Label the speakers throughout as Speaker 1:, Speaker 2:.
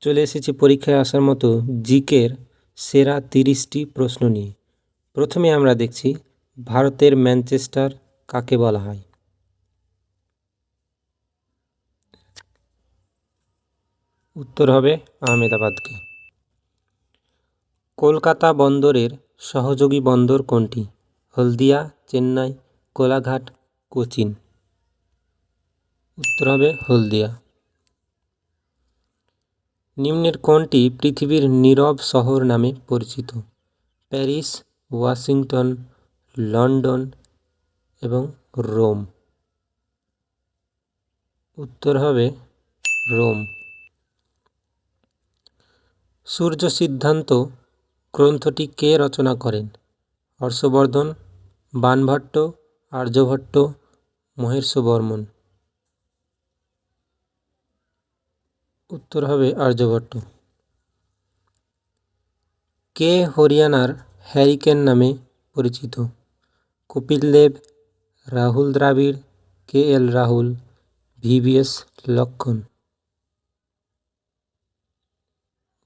Speaker 1: চলে এসেছি পরীক্ষায় আসার মতো জিকের সেরা 30টি প্রশ্ন নিয়ে। প্রথমে আমরা দেখছি ভারতের ম্যানচেস্টার কাকে বলা হয়? উত্তর হবে আহমেদাবাদকে। কলকাতা বন্দরের সহযোগী বন্দর কোনটি? হলদিয়া, চেন্নাই, কোলাঘাট, কোচিন। উত্তর হবে হলদিয়া। নিম্নের কোনটি পৃথিবীর নীরব শহর নামে পরিচিত? প্যারিস, ওয়াশিংটন, লন্ডন এবং রোম। উত্তর হবে রোম। সূর্য সিদ্ধান্ত গ্রন্থটি কে রচনা করেন? হর্ষবর্ধন, বাণভট্ট, আর্যভট্ট, মহের্ষবর্মন। উত্তর হবে আর্যভট্ট। কে হরিয়ানার হ্যারিকেন নামে পরিচিত? Kapil Dev, Rahul Dravid, KL Rahul, VVS Lakshman.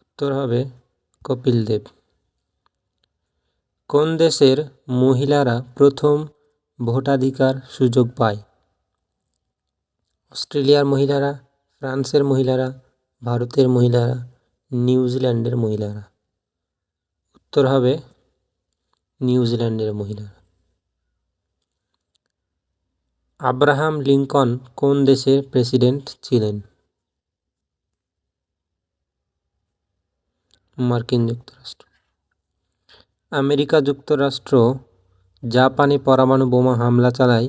Speaker 1: উত্তর হবে কপিল দেব। কোন দেশের মহিলারা প্রথম ভোটাধিকার সুযোগ পায়? অস্ট্রেলিয়ার মহিলারা, ফ্রান্সের মহিলারা, ভারতের মহিলারা, নিউজিল্যান্ডের মহিলারা। উত্তর হবে নিউজিল্যান্ডের মহিলারা। আব্রাহাম লিঙ্কন কোন দেশের প্রেসিডেন্ট ছিলেন? মার্কিন যুক্তরাষ্ট্র। আমেরিকা যুক্তরাষ্ট্র জাপানে পরমাণু বোমা হামলা চালায়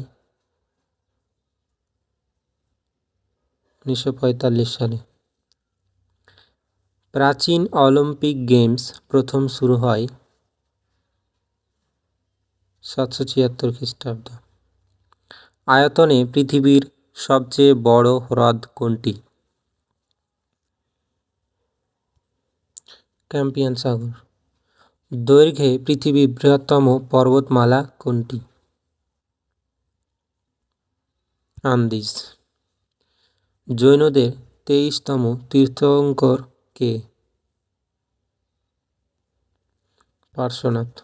Speaker 1: 1945 সালে। প্রাচীন অলিম্পিক গেমস প্রথম শুরু হয় 776 খ্রিস্টাব্দ। আয়তনে পৃথিবীর সবচেয়ে বড় হ্রদ কোনটি? ক্যাম্পিয়ান সাগর। দৈর্ঘ্যে পৃথিবীর বৃহত্তম পর্বতমালা কোনটি? আন্দিজ। জৈনদের 23তম তীর্থঙ্কর কে? পার্শ্বনাথ।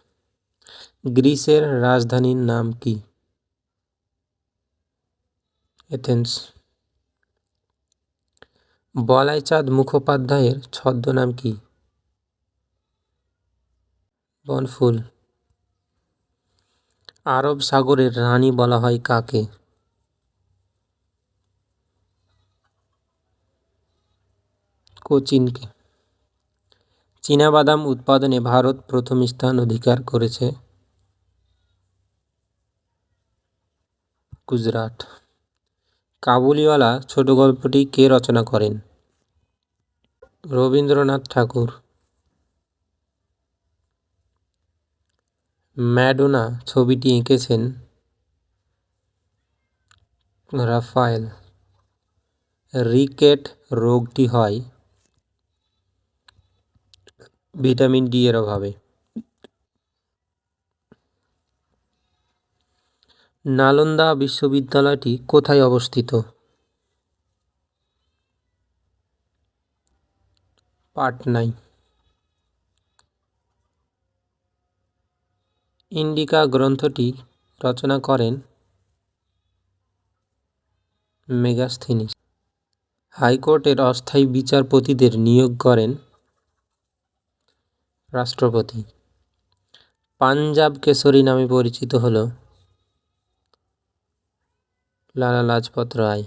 Speaker 1: গ্রিসের রাজধানীর নাম কি? এথেন্স। বলাইচাঁদ মুখোপাধ্যায়ের ছদ্মনাম কি? বনফুল। আরব সাগরের রানী বলা হয় কাকে? কোচিনকে। চীনাবাদাম উৎপাদনে ভারত প্রথম স্থান অধিকার করেছে? গুজরাট। কাবুলিওয়ালা ছোট গল্পটি কে রচনা করেন? রবীন্দ্রনাথ ঠাকুর। ম্যাডোনা ছবিটি এঁকেছেন রাফায়েল। রিকেট রোগটি হয় ভিটামিন ডি এর অভাবে। নালন্দা বিশ্ববিদ্যালয়টি কোথায় অবস্থিত? পাটনায়। ইন্ডিকা গ্রন্থটি রচনা করেন মেগাস্থিনিস। হাইকোর্টের অস্থায়ী বিচারপতিদের নিয়োগ করেন রাষ্ট্রপতি। পাঞ্জাব কেশরী নামে পরিচিত হল লালা লাজপত রায়।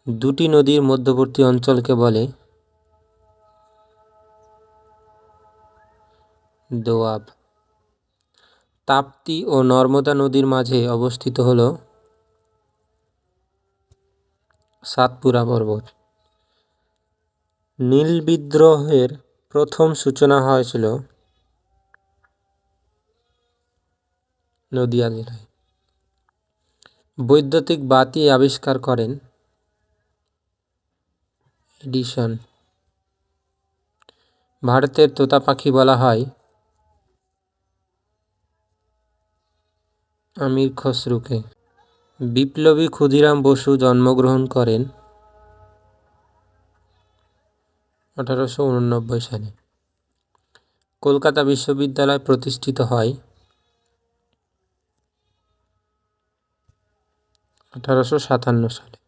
Speaker 1: দুটি নদীর মধ্যবর্তী অঞ্চলকে বলে দোয়াব। তাপ্তি ও নর্মদা নদীর মাঝে অবস্থিত হল সাতপুরা পর্বত। নীল বিদ্রোহের প্রথম সূচনা হয়েছিল নদিয়া জেলায়। বৈদ্যুতিক বাতি আবিষ্কার করেন এডিসন। ভারতের তোতা পাখি বলা হয় আমির খসরুকে। বিপ্লবী ক্ষুদিরাম বসু জন্মগ্রহণ করেন 1889 সালে। কলকাতা বিশ্ববিদ্যালয় প্রতিষ্ঠিত হয় 1857 সালে।